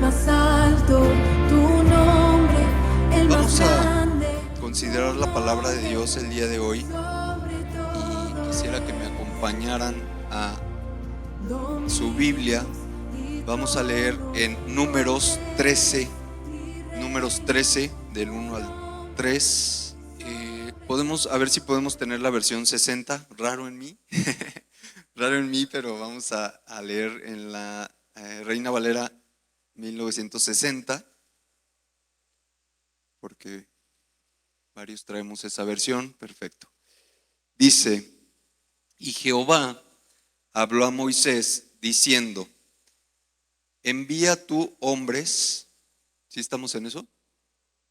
más alto, tu nombre, el Vamos más a grande. considerar la palabra de Dios el día de hoy Sobre todo, y quisiera que me acompañaran a su dominio Biblia. y Vamos a leer en Números 13, del 1 al 3. Podemos, a ver si podemos tener la versión 60, raro en mí, raro en mí, pero vamos a leer en la Reina Valera 1960, porque varios traemos esa versión. Perfecto. Dice: y Jehová habló a Moisés diciendo: envía tú hombres, ¿sí estamos en eso?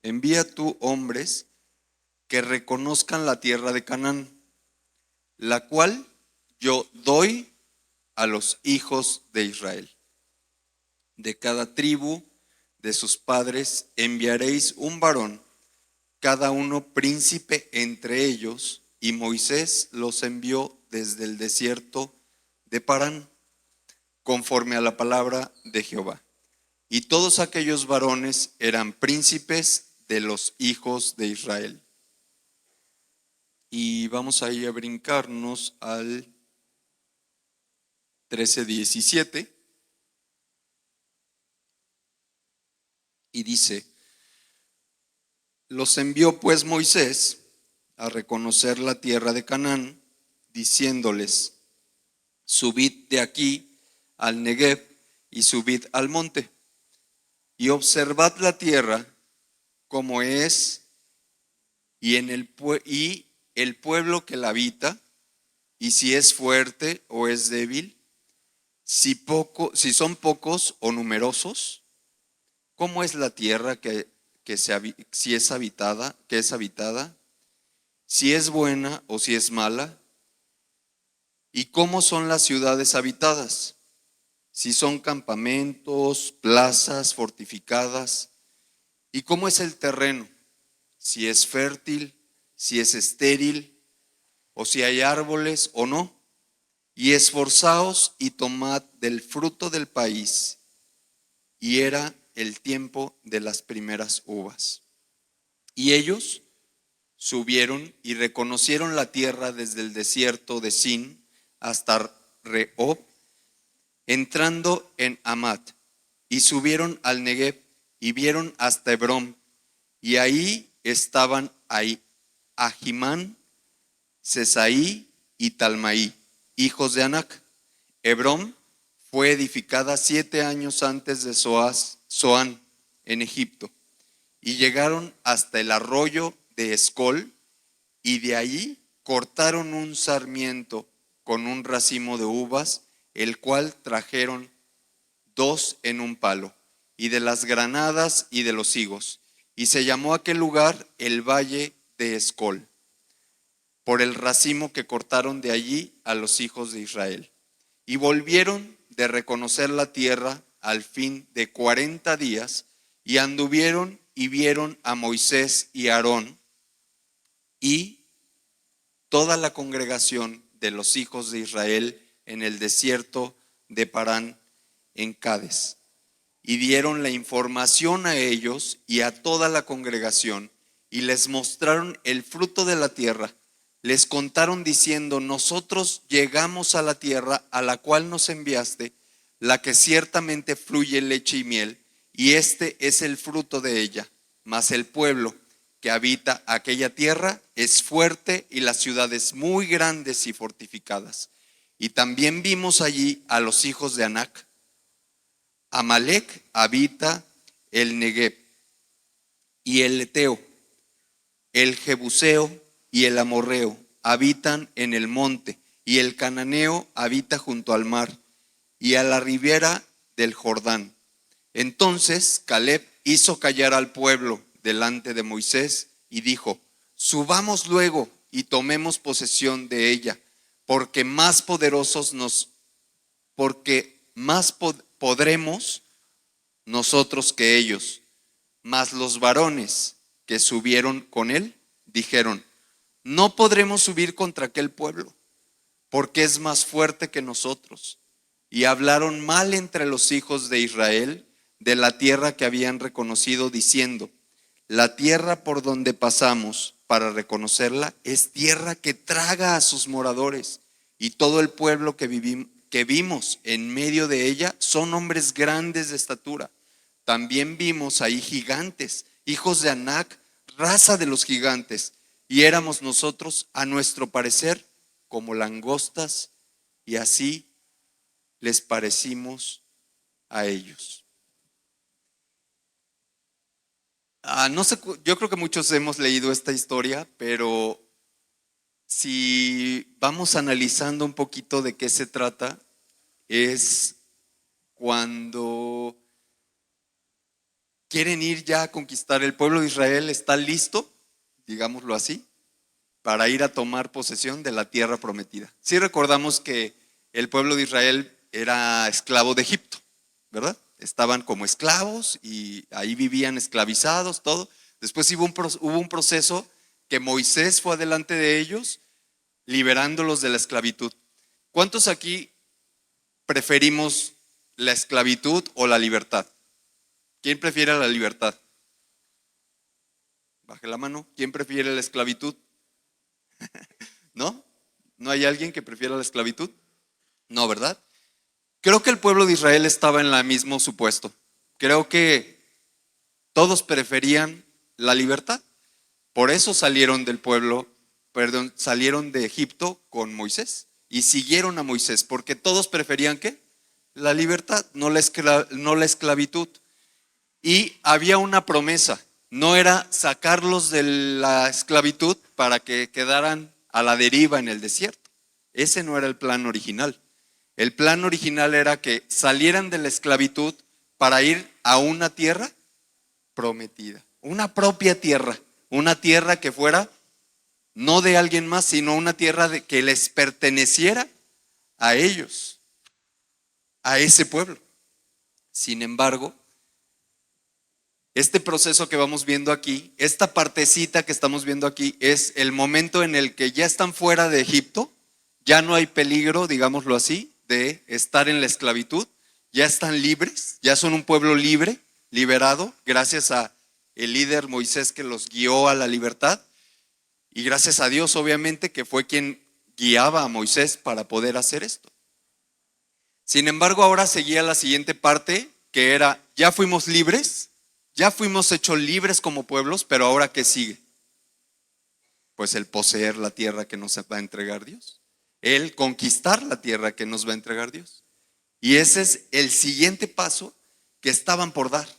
Envía tú hombres que reconozcan la tierra de Canaán, la cual yo doy a los hijos de Israel. De cada tribu de sus padres enviaréis un varón, cada uno príncipe entre ellos, y Moisés los envió desde el desierto de Parán, conforme a la palabra de Jehová. Y todos aquellos varones eran príncipes de los hijos de Israel. Y vamos ahí a brincarnos al 13:17. Y dice: los envió pues Moisés a reconocer la tierra de Canaán, diciéndoles: subid de aquí al Negev y subid al monte, y observad la tierra como es, y el pueblo que la habita, y si es fuerte o es débil, si son pocos o numerosos, cómo es la tierra si es habitada, si es buena o si es mala, y cómo son las ciudades habitadas, si son campamentos, plazas fortificadas, y cómo es el terreno, si es fértil, si es estéril, o si hay árboles o no. Y esforzaos y tomad del fruto del país. Y era el tiempo de las primeras uvas. Y ellos subieron y reconocieron la tierra desde el desierto de Sin hasta Rehob, entrando en Amat, y subieron al Negev y vieron hasta Hebrón, y ahí estaban Ahimán, Sesaí y Talmaí, hijos de Anac. Hebrón fue edificada 7 años antes de Zoán, en Egipto, y llegaron hasta el arroyo de Escol, y de ahí cortaron un sarmiento con un racimo de uvas, el cual trajeron 2 en un palo, y de las granadas y de los higos, y se llamó aquel lugar el valle de Escol, por el racimo que cortaron de allí a los hijos de Israel. Y volvieron de reconocer la tierra al fin de 40 días, y anduvieron y vieron a Moisés y a Aarón y toda la congregación de los hijos de Israel en el desierto de Parán, en Cades. Y dieron la información a ellos y a toda la congregación, y les mostraron el fruto de la tierra. Les contaron diciendo: nosotros llegamos a la tierra a la cual nos enviaste, la que ciertamente fluye leche y miel, y este es el fruto de ella. Mas el pueblo que habita aquella tierra es fuerte, y las ciudades muy grandes y fortificadas. Y también vimos allí a los hijos de Anac. Amalec habita el Negev, y el Eteo, el Jebuseo y el Amorreo habitan en el monte, y el Cananeo habita junto al mar y a la ribera del Jordán. Entonces Caleb hizo callar al pueblo delante de Moisés y dijo: subamos luego y tomemos posesión de ella, porque más podremos nosotros que ellos. Mas los varones que subieron con él dijeron: no podremos subir contra aquel pueblo, porque es más fuerte que nosotros. Y hablaron mal entre los hijos de Israel de la tierra que habían reconocido, diciendo: la tierra por donde pasamos para reconocerla es tierra que traga a sus moradores, y todo el pueblo que vimos en medio de ella son hombres grandes de estatura. También vimos ahí gigantes, hijos de Anac, raza de los gigantes, y éramos nosotros, a nuestro parecer, como langostas, y así les parecimos a ellos. No sé, yo creo que muchos hemos leído esta historia, pero si vamos analizando un poquito de qué se trata, es cuando quieren ir ya a conquistar. El pueblo de Israel está listo, digámoslo así, para ir a tomar posesión de la tierra prometida. Sí recordamos que el pueblo de Israel era esclavo de Egipto, ¿verdad? Estaban como esclavos y ahí vivían esclavizados, todo. Después hubo un proceso que Moisés fue adelante de ellos, liberándolos de la esclavitud. ¿Cuántos aquí preferimos la esclavitud o la libertad? ¿Quién prefiere la libertad? Baje la mano. ¿Quién prefiere la esclavitud? ¿No? ¿No hay alguien que prefiera la esclavitud? No, ¿verdad? Creo que el pueblo de Israel estaba en el mismo supuesto. Creo que todos preferían la libertad. Por eso salieron salieron de Egipto con Moisés y siguieron a Moisés, porque todos preferían ¿qué? La libertad, no la esclavitud. Y había una promesa, no era sacarlos de la esclavitud para que quedaran a la deriva en el desierto. Ese no era el plan original. El plan original era que salieran de la esclavitud para ir a una tierra prometida, una propia tierra, una tierra que fuera no de alguien más, sino una tierra que les perteneciera a ellos, a ese pueblo. Sin embargo, este proceso que vamos viendo aquí, esta partecita que estamos viendo aquí, es el momento en el que ya están fuera de Egipto, ya no hay peligro, digámoslo así, de estar en la esclavitud, ya están libres, ya son un pueblo libre, liberado, gracias a el líder Moisés que los guió a la libertad, y gracias a Dios, obviamente, que fue quien guiaba a Moisés para poder hacer esto. Sin embargo, ahora seguía la siguiente parte, que era: ya fuimos libres, ya fuimos hechos libres como pueblos, pero ahora ¿qué sigue? Pues el poseer la tierra que nos va a entregar Dios, el conquistar la tierra que nos va a entregar Dios. Y ese es el siguiente paso que estaban por dar.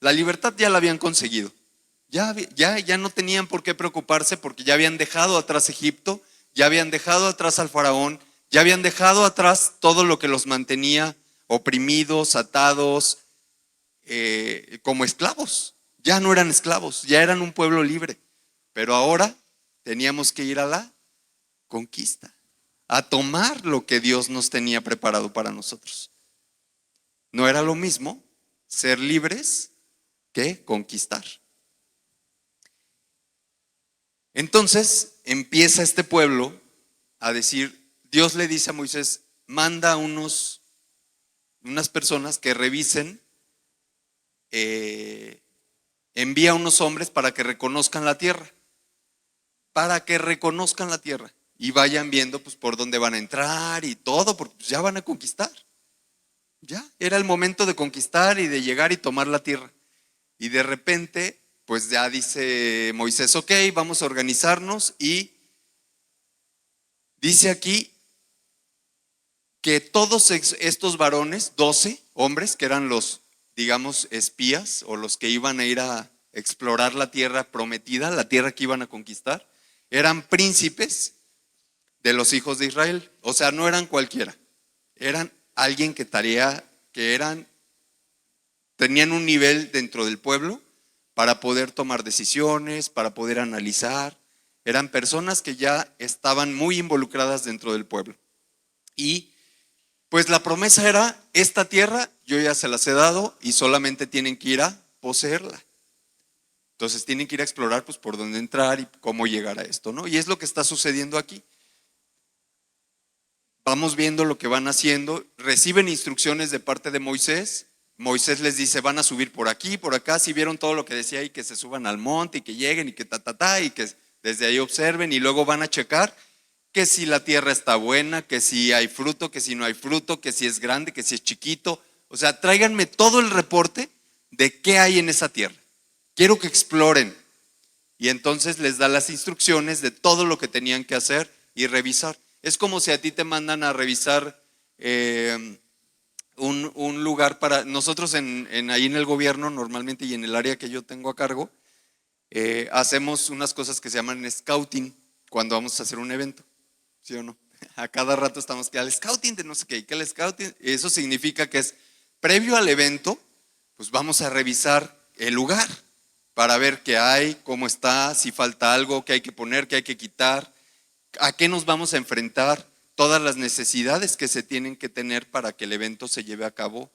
La libertad ya la habían conseguido. Ya no tenían por qué preocuparse, porque ya habían dejado atrás Egipto, ya habían dejado atrás al faraón, ya habían dejado atrás todo lo que los mantenía oprimidos, atados, como esclavos. Ya no eran esclavos, ya eran un pueblo libre. Pero ahora teníamos que ir a la conquista, a tomar lo que Dios nos tenía preparado para nosotros. No era lo mismo ser libres que conquistar. Entonces empieza este pueblo a decir, Dios le dice a Moisés: manda unas personas que revisen, envía unos hombres para que reconozcan la tierra, y vayan viendo pues por dónde van a entrar y todo, porque pues, ya van a conquistar. Ya era el momento de conquistar y de llegar y tomar la tierra. Y de repente pues ya dice Moisés: ok, vamos a organizarnos. Y dice aquí que todos estos varones, 12 hombres, que eran los, digamos, espías o los que iban a ir a explorar la tierra prometida, la tierra que iban a conquistar, eran príncipes de los hijos de Israel. O sea, no eran cualquiera, eran alguien tenían un nivel dentro del pueblo para poder tomar decisiones, para poder analizar. Eran personas que ya estaban muy involucradas dentro del pueblo. Y pues la promesa era: esta tierra yo ya se las he dado y solamente tienen que ir a poseerla. Entonces tienen que ir a explorar pues por dónde entrar y cómo llegar a esto, ¿no? Y es lo que está sucediendo aquí. Vamos viendo lo que van haciendo, reciben instrucciones de parte de Moisés. Moisés les dice, van a subir por aquí, por acá, si vieron todo lo que decía ahí, que se suban al monte y que lleguen y que y que desde ahí observen y luego van a checar que si la tierra está buena, que si hay fruto, que si no hay fruto, que si es grande, que si es chiquito. O sea, tráiganme todo el reporte de qué hay en esa tierra. Quiero que exploren. Y entonces les da las instrucciones de todo lo que tenían que hacer y revisar. Es como si a ti te mandan a revisar un lugar para… Nosotros ahí en el gobierno normalmente y en el área que yo tengo a cargo, hacemos unas cosas que se llaman scouting cuando vamos a hacer un evento, ¿sí o no? A cada rato estamos que al scouting de no sé qué, y que el scouting, eso significa que es previo al evento, pues vamos a revisar el lugar para ver qué hay, cómo está, si falta algo, qué hay que poner, qué hay que quitar, a qué nos vamos a enfrentar, todas las necesidades que se tienen que tener para que el evento se lleve a cabo,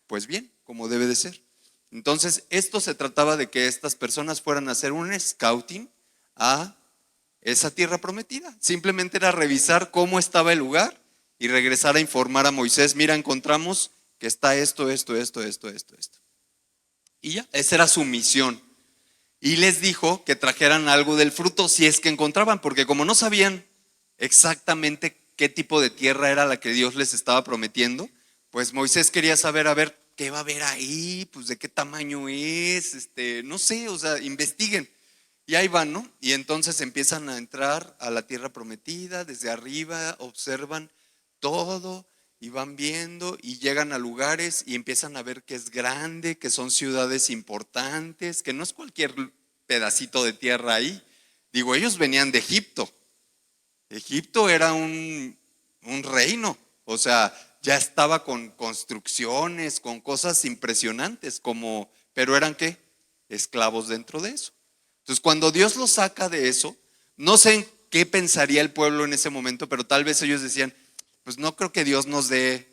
pues bien, como debe de ser. Entonces, esto se trataba de que estas personas fueran a hacer un scouting a esa tierra prometida. Simplemente era revisar cómo estaba el lugar y regresar a informar a Moisés, mira, encontramos que está esto. Y ya, esa era su misión. Y les dijo que trajeran algo del fruto si es que encontraban, porque como no sabían exactamente qué tipo de tierra era la que Dios les estaba prometiendo, pues Moisés quería saber, a ver, ¿qué va a haber ahí? Pues de qué tamaño es, no sé, o sea, investiguen. Y ahí van, ¿no? Y entonces empiezan a entrar a la tierra prometida, desde arriba, observan todo y van viendo y llegan a lugares y empiezan a ver que es grande, que son ciudades importantes, que no es cualquier pedacito de tierra ahí. Digo, ellos venían de Egipto. Egipto era un reino, o sea, ya estaba con construcciones, con cosas impresionantes, pero eran ¿qué? Esclavos dentro de eso. Entonces, cuando Dios los saca de eso, no sé en qué pensaría el pueblo en ese momento, pero tal vez ellos decían, pues no creo que Dios nos dé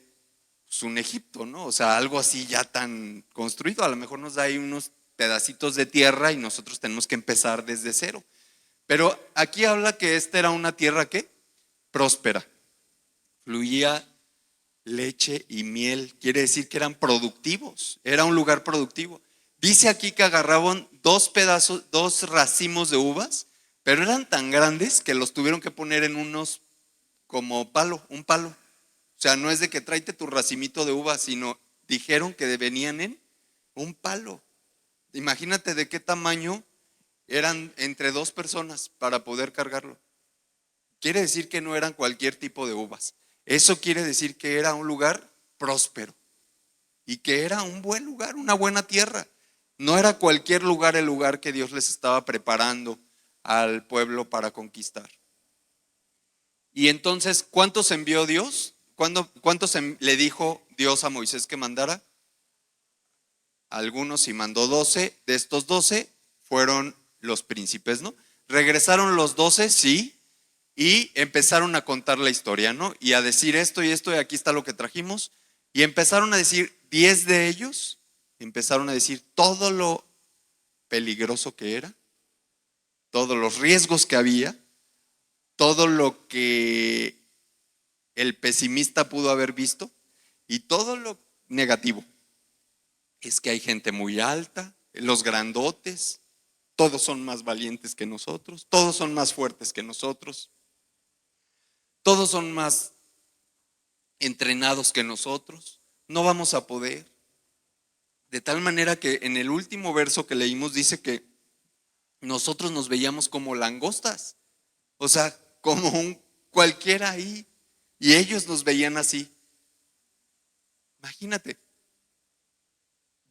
un Egipto, ¿no? O sea, algo así ya tan construido, a lo mejor nos da ahí unos pedacitos de tierra y nosotros tenemos que empezar desde cero. Pero aquí habla que esta era una tierra ¿qué? Próspera. Fluía leche y miel, quiere decir que eran productivos, era un lugar productivo. Dice aquí que agarraban dos racimos de uvas, pero eran tan grandes que los tuvieron que poner en unos como un palo. O sea, no es de que tráete tu racimito de uvas, sino dijeron que venían en un palo. Imagínate de qué tamaño eran entre dos personas para poder cargarlo. Quiere decir que no eran cualquier tipo de uvas. Eso quiere decir que era un lugar próspero y que era un buen lugar, una buena tierra. No era cualquier lugar el lugar que Dios les estaba preparando al pueblo para conquistar. Y entonces, ¿cuántos envió Dios? ¿Cuántos le dijo Dios a Moisés que mandara? Algunos, y mandó 12. De estos 12 fueron los príncipes, ¿no? Regresaron los 12, sí, y empezaron a contar la historia, ¿no? Y a decir esto y esto, y aquí está lo que trajimos. Y empezaron a decir, 10 de ellos empezaron a decir todo lo peligroso que era, todos los riesgos que había, todo lo que el pesimista pudo haber visto y todo lo negativo. Es que hay gente muy alta, los grandotes, todos son más valientes que nosotros, todos son más fuertes que nosotros, todos son más entrenados que nosotros, no vamos a poder. De tal manera que en el último verso que leímos dice que nosotros nos veíamos como langostas, o sea, como un cualquiera ahí, y ellos nos veían así. Imagínate,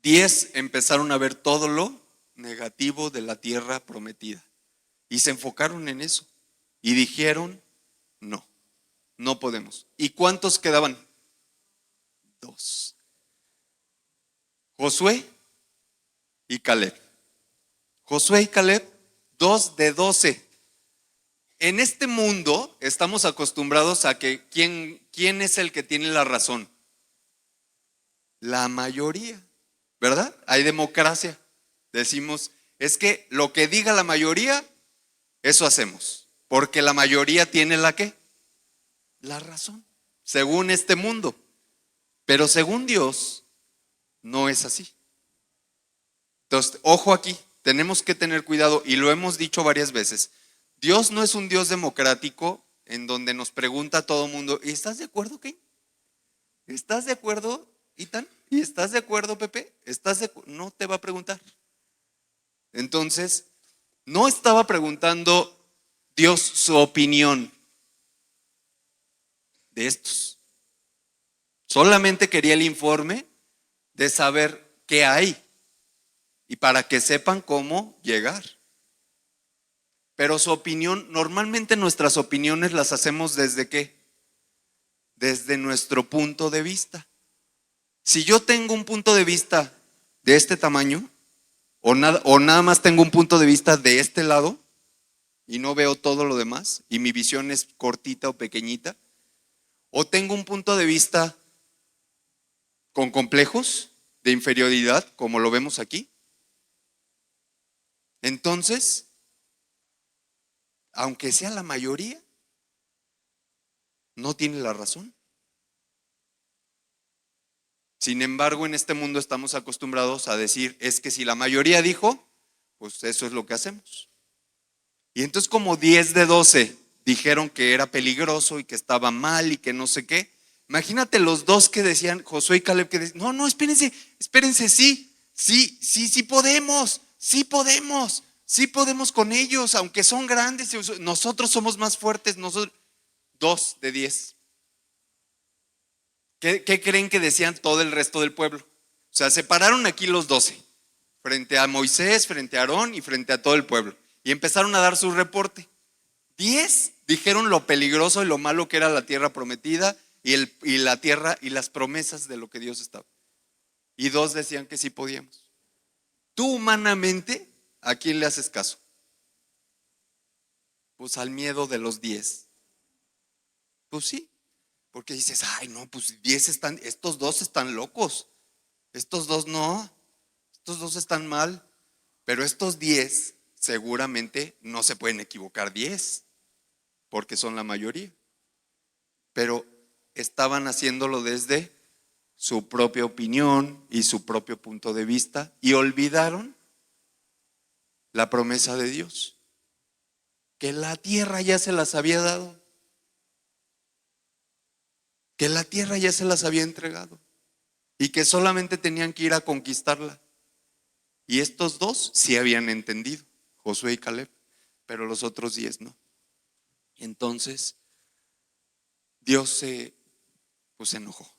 10 empezaron a ver todo lo negativo de la tierra prometida y se enfocaron en eso y dijeron, no podemos. ¿Y cuántos quedaban? 2. Josué y Caleb. Josué y Caleb, 2 de 12. En este mundo estamos acostumbrados a que ¿quién es el que tiene la razón? La mayoría, ¿verdad? Hay democracia. Decimos, es que lo que diga la mayoría, eso hacemos. Porque la mayoría tiene la ¿qué? La razón, según este mundo. Pero según Dios, No es así. Entonces, ojo aquí, tenemos que tener cuidado y lo hemos dicho varias veces. Dios no es un Dios democrático en donde nos pregunta a todo mundo, ¿y estás de acuerdo, qué? ¿Estás de acuerdo, Itan? ¿Y estás de acuerdo, Pepe? No te va a preguntar. Entonces, no estaba preguntando Dios su opinión de estos. Solamente quería el informe de saber qué hay y para que sepan cómo llegar. Pero su opinión, normalmente nuestras opiniones las hacemos ¿desde qué? Desde nuestro punto de vista. Si yo tengo un punto de vista de este tamaño, o nada más tengo un punto de vista de este lado, y no veo todo lo demás, y mi visión es cortita o pequeñita, o tengo un punto de vista con complejos de inferioridad, como lo vemos aquí, entonces, aunque sea la mayoría, no tiene la razón. Sin embargo, en este mundo estamos acostumbrados a decir, es que si la mayoría dijo, pues eso es lo que hacemos. Y entonces como 10 de 12 dijeron que era peligroso y que estaba mal y que no sé qué, imagínate los dos que decían, Josué y Caleb, que decían, no, espérense, sí podemos con ellos, aunque son grandes, nosotros somos más fuertes, nosotros, 2 de 10. ¿Qué creen que decían todo el resto del pueblo? O sea, se pararon aquí los 12, frente a Moisés, frente a Aarón y frente a todo el pueblo. Y empezaron a dar su reporte. 10 dijeron lo peligroso y lo malo que era la tierra prometida y la tierra y las promesas de lo que Dios estaba. Y 2 decían que sí podíamos. Tú humanamente, ¿a quién le haces caso? Pues al miedo de los 10. Pues sí, porque dices, ay no, pues 10 estos 2 están locos. Estos 2 no, estos 2 están mal. Pero estos 10 seguramente no se pueden equivocar 10, porque son la mayoría. Pero estaban haciéndolo desde su propia opinión y su propio punto de vista y olvidaron la promesa de Dios, que la tierra ya se las había dado, que la tierra ya se las había entregado y que solamente tenían que ir a conquistarla. Y estos 2 sí habían entendido, Josué y Caleb, pero los otros 10 no. Entonces Dios se enojó,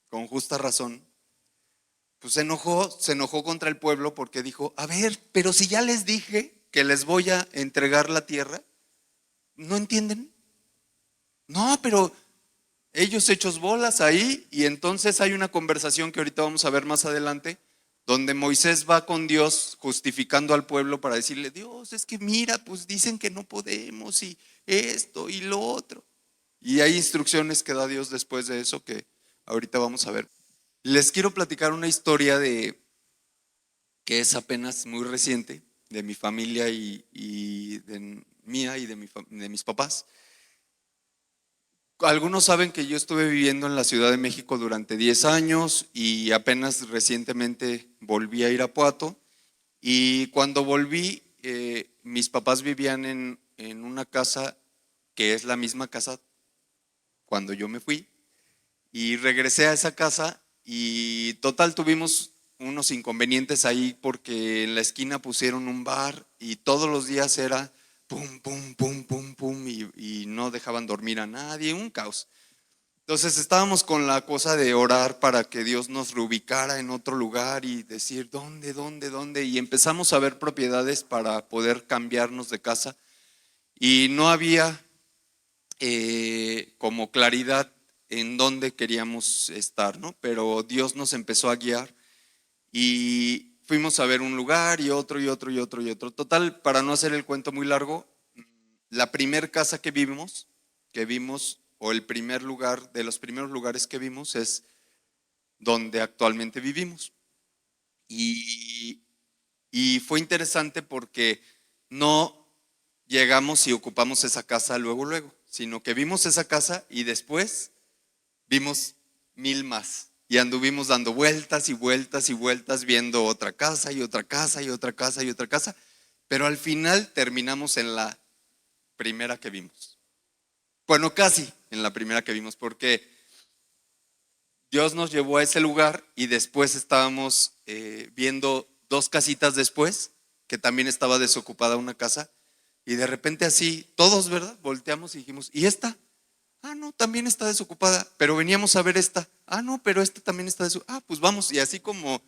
con justa razón. Pues se enojó contra el pueblo porque dijo, a ver, pero si ya les dije que les voy a entregar la tierra, ¿no entienden? No, pero ellos hechos bolas ahí, y entonces hay una conversación que ahorita vamos a ver más adelante, donde Moisés va con Dios justificando al pueblo para decirle, Dios, es que mira, pues dicen que no podemos y esto y lo otro. Y hay instrucciones que da Dios después de eso que ahorita vamos a ver. Les quiero platicar una historia que es apenas muy reciente, de mi familia y de mía y de mis papás. Algunos saben que yo estuve viviendo en la Ciudad de México durante 10 años y apenas recientemente volví a Irapuato. Y cuando volví, mis papás vivían en una casa que es la misma casa cuando yo me fui. Y regresé a esa casa y total tuvimos unos inconvenientes ahí porque en la esquina pusieron un bar y todos los días era pum, pum, pum, pum, pum y no dejaban dormir a nadie, un caos. Entonces estábamos con la cosa de orar para que Dios nos reubicara en otro lugar y decir dónde, y empezamos a ver propiedades para poder cambiarnos de casa y no había como claridad en dónde queríamos estar, ¿no? Pero Dios nos empezó a guiar y fuimos a ver un lugar y otro y otro y otro y otro. Total, para no hacer el cuento muy largo, la primer casa que vimos, o el primer lugar, de los primeros lugares que vimos es donde actualmente vivimos. Y fue interesante porque no llegamos y ocupamos esa casa luego, sino que vimos esa casa y después vimos 1000 más. y anduvimos dando vueltas y vueltas y vueltas viendo otra casa y otra casa y otra casa y otra casa, pero al final terminamos en la primera que vimos. Bueno, casi en la primera que vimos, porque Dios nos llevó a ese lugar y después estábamos viendo dos casitas después, que también estaba desocupada una casa, y de repente así, todos, ¿verdad? Volteamos y dijimos, ¿y esta? Ah, no, también está desocupada, pero veníamos a ver esta. Ah, no, pero esta también está desocupada. Ah, pues vamos, y así como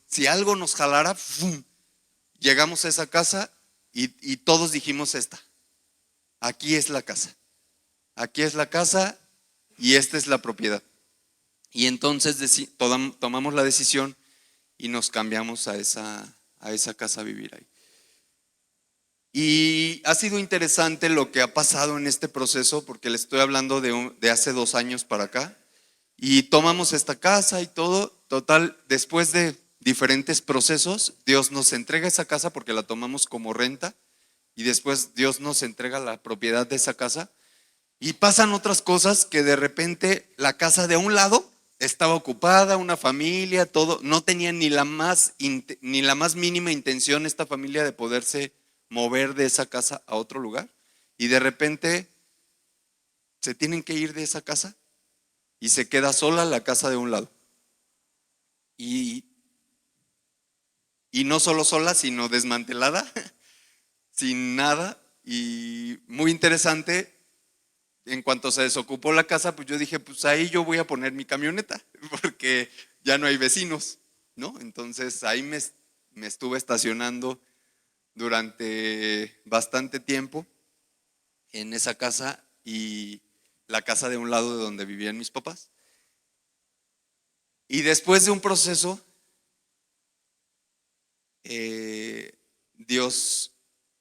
si algo nos jalara, ¡fum! Llegamos a esa casa y todos dijimos esta. Aquí es la casa. Aquí es la casa y esta es la propiedad. Y entonces tomamos la decisión y nos cambiamos a esa casa a vivir ahí. Y ha sido interesante lo que ha pasado en este proceso, porque le estoy hablando de hace 2 años para acá. Y tomamos esta casa y todo. Total, después de diferentes procesos, Dios nos entrega esa casa porque la tomamos como renta. Y después Dios nos entrega la propiedad de esa casa. Y pasan otras cosas que de repente la casa de un lado estaba ocupada, una familia, todo. No tenía ni la más mínima intención esta familia de poderse mover de esa casa a otro lugar. Y de repente se tienen que ir de esa casa y se queda sola la casa de un lado. Y no solo sola, sino desmantelada, sin nada. Y muy interesante, en cuanto se desocupó la casa, pues yo dije, pues ahí yo voy a poner mi camioneta, porque ya no hay vecinos, ¿no? Entonces ahí me estuve estacionando durante bastante tiempo en esa casa y la casa de un lado de donde vivían mis papás. Y después de un proceso, Dios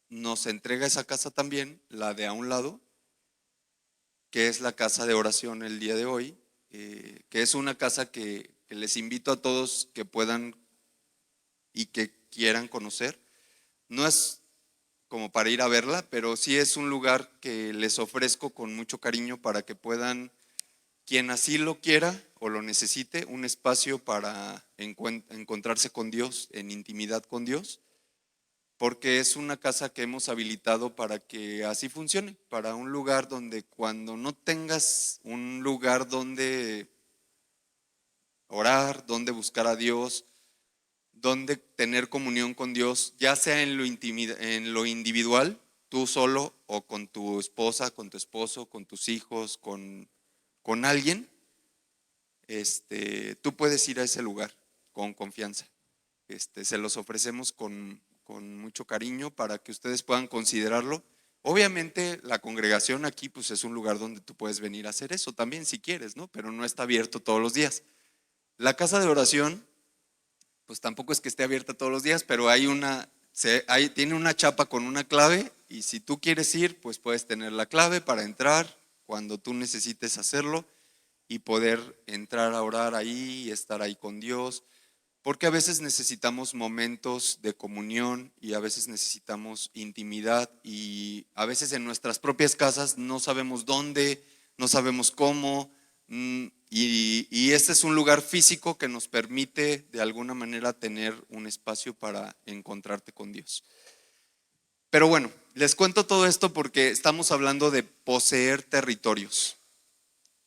nos entrega esa casa también, la de a un lado, que es la casa de oración el día de hoy, que es una casa que les invito a todos que puedan y que quieran conocer. No es como para ir a verla, pero sí es un lugar que les ofrezco con mucho cariño para que puedan, quien así lo quiera o lo necesite, un espacio para encontrarse con Dios, en intimidad con Dios, porque es una casa que hemos habilitado para que así funcione, para un lugar donde cuando no tengas un lugar donde orar, donde buscar a Dios, donde tener comunión con Dios, ya sea en lo individual, tú solo o con tu esposa, con tu esposo, con tus hijos, con alguien, tú puedes ir a ese lugar con confianza. Se los ofrecemos con mucho cariño para que ustedes puedan considerarlo. Obviamente la congregación aquí pues es un lugar donde tú puedes venir a hacer eso también si quieres, ¿no? Pero no está abierto todos los días. La casa de oración pues tampoco es que esté abierta todos los días, pero tiene una chapa con una clave y si tú quieres ir, pues puedes tener la clave para entrar cuando tú necesites hacerlo y poder entrar a orar ahí y estar ahí con Dios, porque a veces necesitamos momentos de comunión y a veces necesitamos intimidad y a veces en nuestras propias casas no sabemos dónde, no sabemos cómo. Y este es un lugar físico que nos permite de alguna manera tener un espacio para encontrarte con Dios. Pero bueno, les cuento todo esto porque estamos hablando de poseer territorios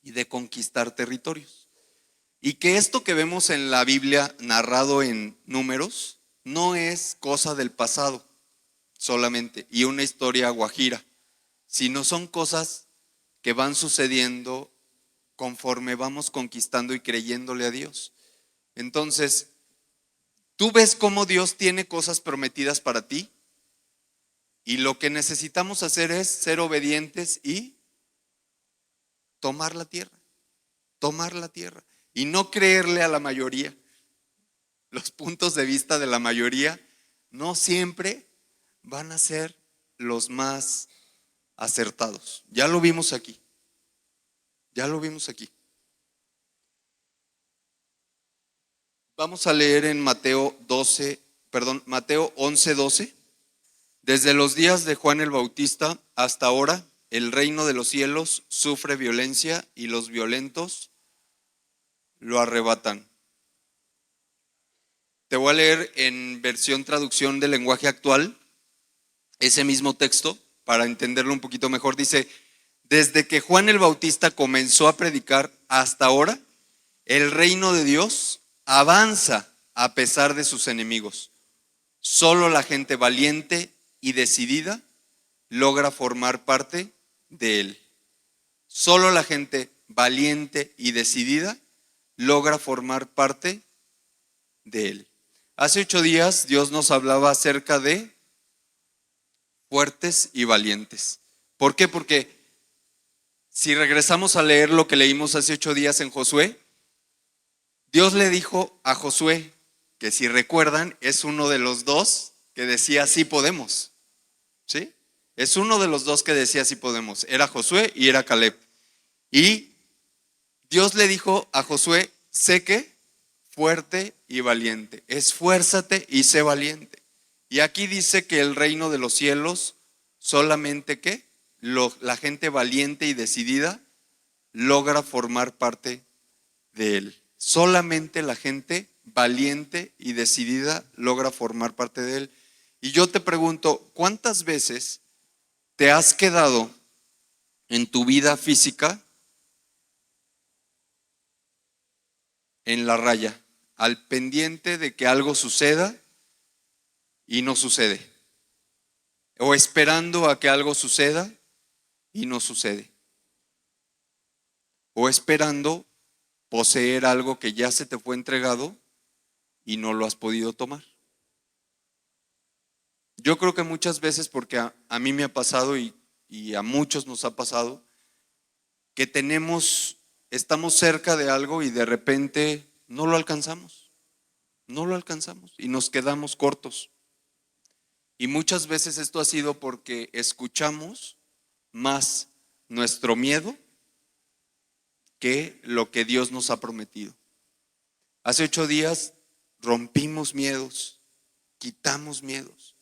y de conquistar territorios. Y que esto que vemos en la Biblia narrado en Números no es cosa del pasado solamente y una historia guajira, sino son cosas que van sucediendo conforme vamos conquistando y creyéndole a Dios. Entonces, tú ves cómo Dios tiene cosas prometidas para ti y lo que necesitamos hacer es ser obedientes y tomar la tierra y no creerle a la mayoría. Los puntos de vista de la mayoría no siempre van a ser los más acertados. Ya lo vimos aquí. Vamos a leer en Mateo 11:12. Desde los días de Juan el Bautista hasta ahora, el reino de los cielos sufre violencia y los violentos lo arrebatan. Te voy a leer en versión traducción del lenguaje actual ese mismo texto para entenderlo un poquito mejor. Dice: desde que Juan el Bautista comenzó a predicar hasta ahora, el reino de Dios avanza a pesar de sus enemigos. Solo la gente valiente y decidida logra formar parte de él. Solo la gente valiente y decidida logra formar parte de él. Hace 8 días Dios nos hablaba acerca de fuertes y valientes. ¿Por qué? Porque si regresamos a leer lo que leímos hace 8 días en Josué, Dios le dijo a Josué, que si recuerdan es uno de los dos que decía sí podemos, ¿sí? Es uno de los dos que decía sí podemos, era Josué y era Caleb. Y Dios le dijo a Josué: sé que fuerte y valiente, esfuérzate y sé valiente. Y aquí dice que el reino de los cielos solamente que la gente valiente y decidida logra formar parte de él. Solamente la gente valiente y decidida logra formar parte de él. Y yo te pregunto, ¿cuántas veces te has quedado en tu vida física en la raya, al pendiente de que algo suceda y no sucede? O esperando a que algo suceda y no sucede. O esperando poseer algo que ya se te fue entregado y no lo has podido tomar. Yo creo que muchas veces, porque a mí me ha pasado y a muchos nos ha pasado, que estamos cerca de algo y de repente no lo alcanzamos y nos quedamos cortos. Y muchas veces esto ha sido porque escuchamos más nuestro miedo que lo que Dios nos ha prometido. Hace 8 días rompimos miedos, quitamos miedos.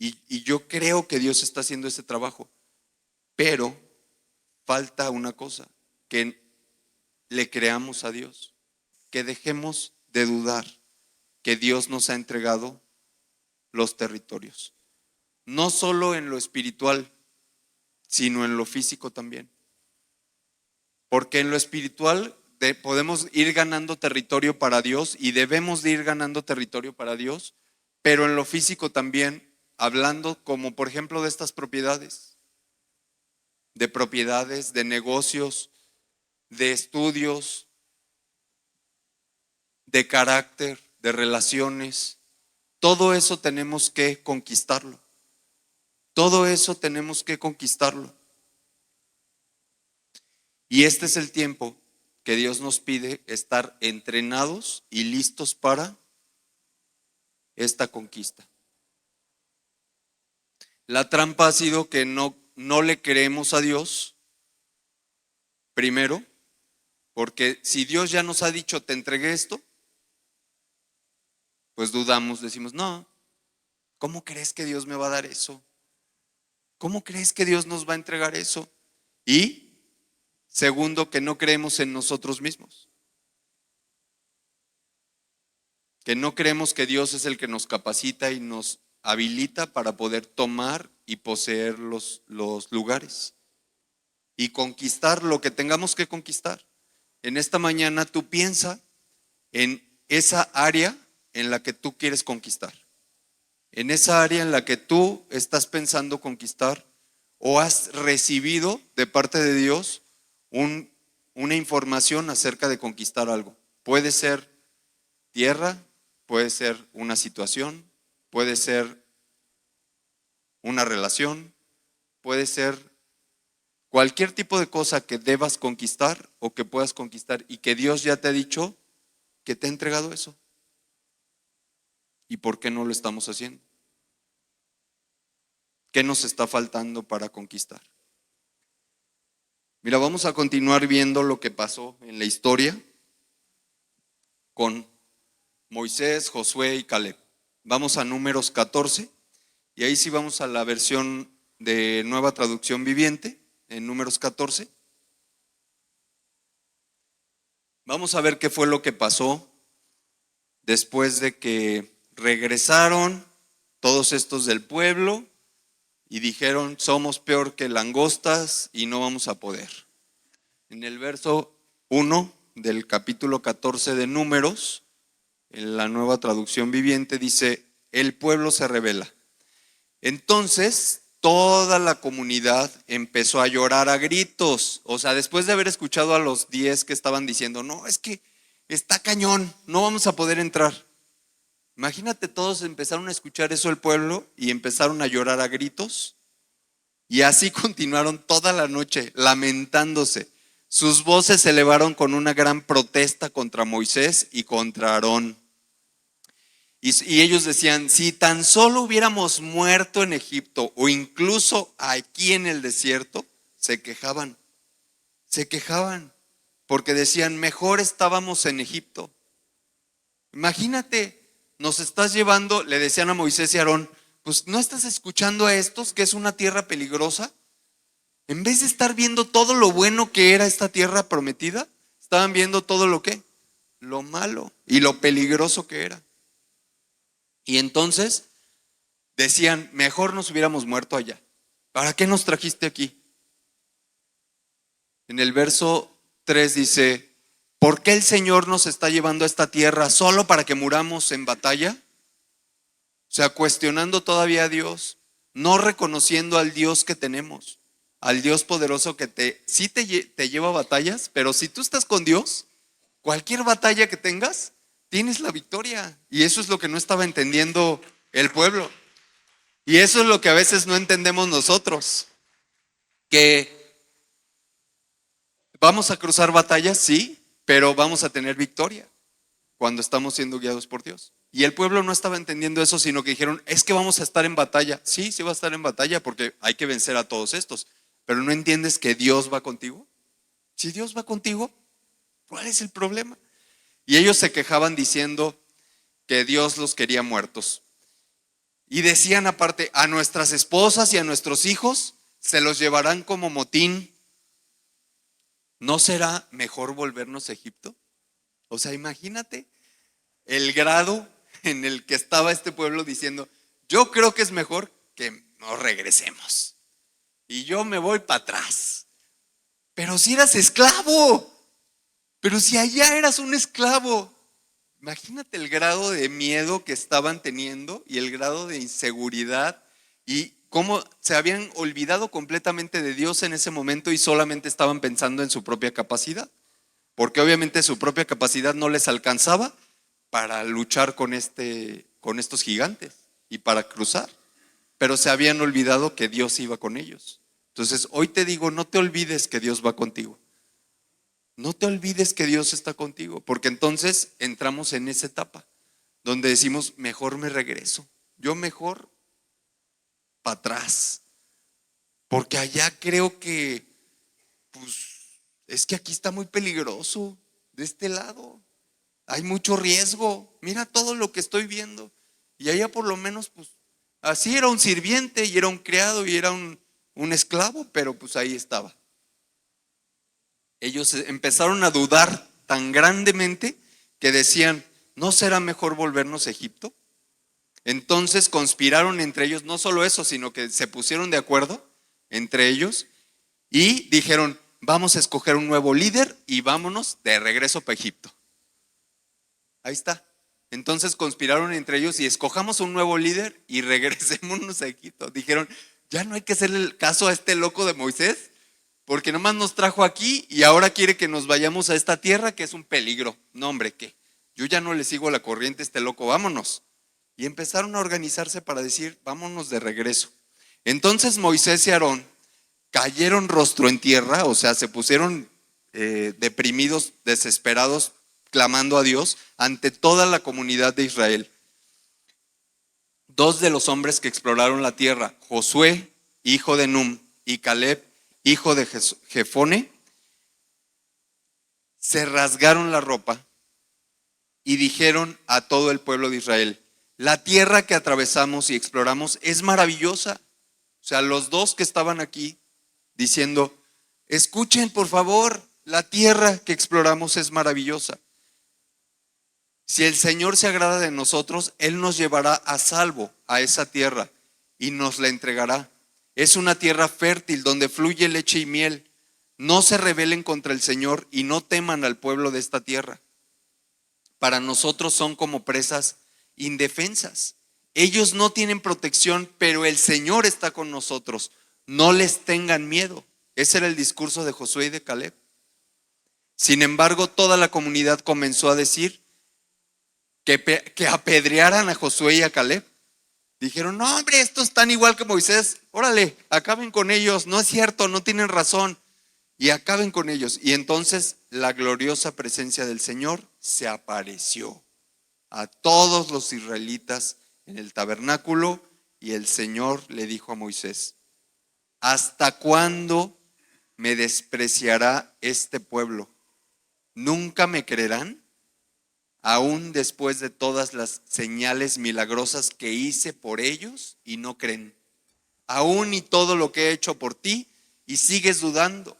Y yo creo que Dios está haciendo ese trabajo, pero falta una cosa: que le creamos a Dios, que dejemos de dudar que Dios nos ha entregado los territorios, no solo en lo espiritual, sino en lo físico también. Porque en lo espiritual podemos ir ganando territorio para Dios y debemos de ir ganando territorio para Dios, pero en lo físico también, hablando como por ejemplo de estas propiedades, de negocios, de estudios, de carácter, de relaciones. Todo eso tenemos que conquistarlo. Todo eso tenemos que conquistarlo. Y este es el tiempo que Dios nos pide estar entrenados y listos para esta conquista. La trampa ha sido que no le creemos a Dios, primero, porque si Dios ya nos ha dicho te entregué esto, pues dudamos, decimos no, ¿cómo crees que Dios me va a dar eso? ¿Cómo crees que Dios nos va a entregar eso? Y segundo, que no creemos en nosotros mismos. Que no creemos que Dios es el que nos capacita y nos habilita para poder tomar y poseer los lugares y conquistar lo que tengamos que conquistar. En esta mañana tú piensa en esa área en la que tú quieres conquistar, en esa área en la que tú estás pensando conquistar o has recibido de parte de Dios una información acerca de conquistar algo. Puede ser tierra, puede ser una situación, puede ser una relación, puede ser cualquier tipo de cosa que debas conquistar o que puedas conquistar y que Dios ya te ha dicho que te ha entregado eso. ¿Y por qué no lo estamos haciendo? ¿Qué nos está faltando para conquistar? Mira, vamos a continuar viendo lo que pasó en la historia con Moisés, Josué y Caleb. Vamos a Números 14 y ahí sí vamos a la versión de Nueva Traducción Viviente, en Números 14. Vamos a ver qué fue lo que pasó después de que regresaron todos estos del pueblo y dijeron, somos peor que langostas y no vamos a poder. En el verso 1 del capítulo 14 de Números, en la Nueva Traducción Viviente, dice, el pueblo se rebela. Entonces, toda la comunidad empezó a llorar a gritos. O sea, después de haber escuchado a los 10 que estaban diciendo, no, es que está cañón, no vamos a poder entrar. Imagínate, todos empezaron a escuchar eso el pueblo y empezaron a llorar a gritos. Y así continuaron toda la noche lamentándose. Sus voces se elevaron con una gran protesta contra Moisés y contra Aarón. Y ellos decían, si tan solo hubiéramos muerto en Egipto o incluso aquí en el desierto, se quejaban, porque decían, mejor estábamos en Egipto. Imagínate, nos estás llevando, le decían a Moisés y Aarón, pues ¿no estás escuchando a estos que es una tierra peligrosa? En vez de estar viendo todo lo bueno que era esta tierra prometida, estaban viendo todo lo malo y lo peligroso que era. Y entonces decían, mejor nos hubiéramos muerto allá. ¿Para qué nos trajiste aquí? En el verso 3 dice, ¿por qué el Señor nos está llevando a esta tierra solo para que muramos en batalla? O sea, cuestionando todavía a Dios, no reconociendo al Dios que tenemos, al Dios poderoso que sí te lleva a batallas, pero si tú estás con Dios, cualquier batalla que tengas, tienes la victoria. Y eso es lo que no estaba entendiendo el pueblo. Y eso es lo que a veces no entendemos nosotros. Que vamos a cruzar batallas, sí, pero vamos a tener victoria cuando estamos siendo guiados por Dios. Y el pueblo no estaba entendiendo eso, sino que dijeron, es que vamos a estar en batalla. Sí, sí va a estar en batalla porque hay que vencer a todos estos. Pero ¿no entiendes que Dios va contigo? Si Dios va contigo, ¿cuál es el problema? Y ellos se quejaban diciendo que Dios los quería muertos. Y decían aparte, a nuestras esposas y a nuestros hijos se los llevarán como motín. ¿No será mejor volvernos a Egipto? O sea, imagínate el grado en el que estaba este pueblo diciendo, yo creo que es mejor que nos regresemos. Y yo me voy para atrás. Pero si eras esclavo. Pero si allá eras un esclavo, imagínate el grado de miedo que estaban teniendo y el grado de inseguridad y cómo se habían olvidado completamente de Dios en ese momento y solamente estaban pensando en su propia capacidad. Porque obviamente su propia capacidad no les alcanzaba para luchar con estos gigantes y para cruzar. Pero se habían olvidado que Dios iba con ellos. Entonces hoy te digo, no te olvides que Dios va contigo. No te olvides que Dios está contigo, porque entonces entramos en esa etapa donde decimos, mejor me regreso, yo mejor para atrás, porque allá creo que, pues, es que aquí está muy peligroso, de este lado, hay mucho riesgo, mira todo lo que estoy viendo, y allá por lo menos, pues, así era un sirviente y era un criado y era un esclavo, pero pues ahí estaba. Ellos empezaron a dudar tan grandemente que decían, ¿no será mejor volvernos a Egipto? Entonces conspiraron entre ellos, no solo eso, sino que se pusieron de acuerdo entre ellos y dijeron, vamos a escoger un nuevo líder y vámonos de regreso para Egipto. Ahí está. Entonces conspiraron entre ellos y escojamos un nuevo líder y regresémonos a Egipto. Dijeron, ya no hay que hacerle caso a este loco de Moisés, porque nomás nos trajo aquí y ahora quiere que nos vayamos a esta tierra que es un peligro. No, hombre, ¿qué? Yo ya no le sigo la corriente a este loco, vámonos. Y empezaron a organizarse para decir, vámonos de regreso. Entonces Moisés y Aarón cayeron rostro en tierra, o sea, se pusieron deprimidos, desesperados, clamando a Dios ante toda la comunidad de Israel. Dos de los hombres que exploraron la tierra, Josué, hijo de Num, y Caleb, hijo de Jefone, se rasgaron la ropa y dijeron a todo el pueblo de Israel, la tierra que atravesamos y exploramos es maravillosa. O sea, los dos que estaban aquí diciendo, escuchen por favor, La tierra que exploramos es maravillosa. Si el Señor se agrada de nosotros, Él nos llevará a salvo a esa tierra y nos la entregará. Es una tierra fértil donde fluye leche y miel. No se rebelen contra el Señor y no teman al pueblo de esta tierra. Para nosotros son como presas indefensas. Ellos no tienen protección, pero el Señor está con nosotros. No les tengan miedo. Ese era el discurso de Josué y de Caleb. Sin embargo, toda la comunidad comenzó a decir que apedrearan a Josué y a Caleb. Dijeron, no hombre, estos están igual que Moisés. Órale, acaben con ellos. No es cierto, no tienen razón. Y acaben con ellos. Y entonces la gloriosa presencia del Señor se apareció a todos los israelitas en el tabernáculo. Y el Señor le dijo a Moisés, ¿hasta cuándo me despreciará este pueblo? ¿Nunca me creerán? Aún después de todas las señales milagrosas que hice por ellos y no creen. Aún y todo lo que he hecho por ti y sigues dudando.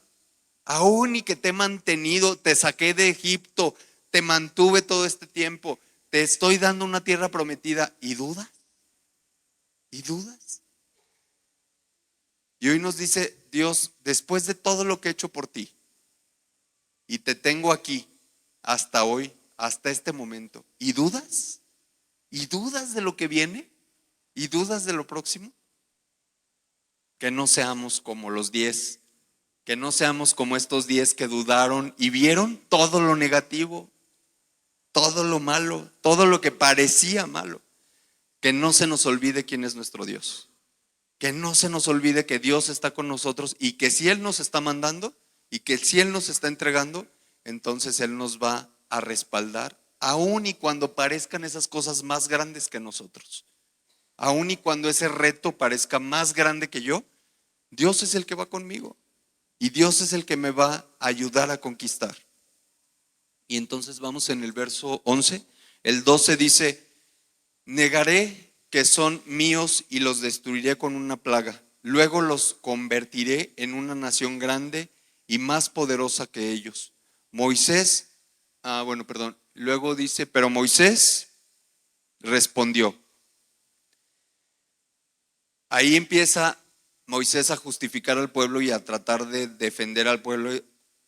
Aún y que te he mantenido, te saqué de Egipto, te mantuve todo este tiempo, te estoy dando una tierra prometida y dudas. ¿Y dudas? Y hoy nos dice Dios, después de todo lo que he hecho por ti y te tengo aquí hasta hoy, hasta este momento, ¿y dudas? ¿Y dudas de lo que viene? ¿Y dudas de lo próximo? Que no seamos como los 10, que no seamos como estos 10 que dudaron y vieron todo lo negativo, todo lo malo, todo lo que parecía malo. Que no se nos olvide quién es nuestro Dios. Que no se nos olvide que Dios está con nosotros y que si Él nos está mandando y que si Él nos está entregando, entonces Él nos va a respaldar, aun y cuando parezcan esas cosas más grandes que nosotros. Aun y cuando ese reto parezca más grande que yo, Dios es el que va conmigo y Dios es el que me va a ayudar a conquistar. Y entonces vamos en el verso 11. El 12 dice, negaré que son míos y los destruiré con una plaga. Luego los convertiré en una nación grande y más poderosa que ellos. Luego dice, pero Moisés respondió. Ahí empieza Moisés a justificar al pueblo y a tratar de defender al pueblo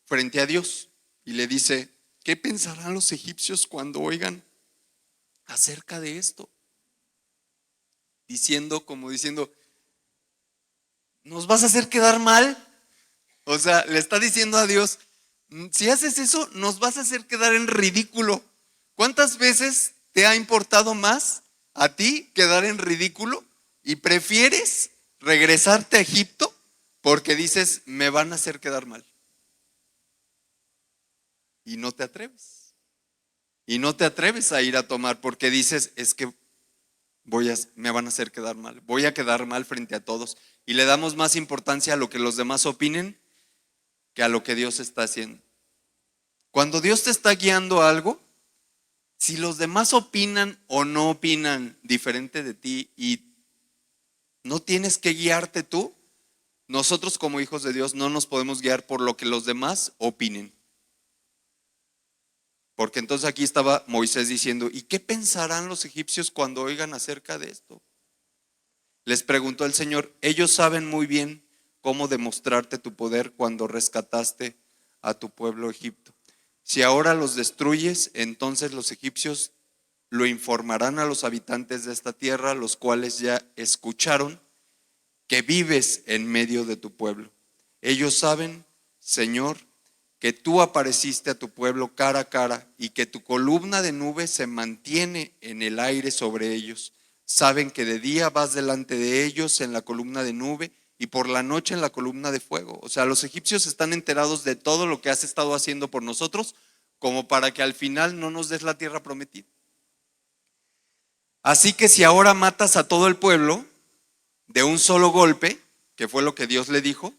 frente a Dios. Y le dice, ¿qué pensarán los egipcios cuando oigan acerca de esto? Diciendo, ¿nos vas a hacer quedar mal? O sea, le está diciendo a Dios, si haces eso, nos vas a hacer quedar en ridículo. ¿Cuántas veces te ha importado más a ti quedar en ridículo y prefieres regresarte a Egipto porque dices, me van a hacer quedar mal? Y no te atreves. Y no te atreves a ir a tomar porque dices, es que me van a hacer quedar mal. Voy a quedar mal frente a todos. Y le damos más importancia a lo que los demás opinen que a lo que Dios está haciendo. Cuando Dios te está guiando a algo, si los demás opinan o no opinan diferente de ti y no tienes que guiarte tú, nosotros como hijos de Dios no nos podemos guiar por lo que los demás opinen. Porque entonces aquí estaba Moisés diciendo, ¿y qué pensarán los egipcios cuando oigan acerca de esto? Les preguntó el Señor, ellos saben muy bien cómo demostrarte tu poder cuando rescataste a tu pueblo Egipto. Si ahora los destruyes, entonces los egipcios lo informarán a los habitantes de esta tierra, los cuales ya escucharon que vives en medio de tu pueblo. Ellos saben, Señor, que tú apareciste a tu pueblo cara a cara y que tu columna de nube se mantiene en el aire sobre ellos. Saben que de día vas delante de ellos en la columna de nube y por la noche en la columna de fuego. O sea, los egipcios están enterados de todo lo que has estado haciendo por nosotros, como para que al final no nos des la tierra prometida. Así que si ahora matas a todo el pueblo de un solo golpe, que fue lo que Dios le dijo,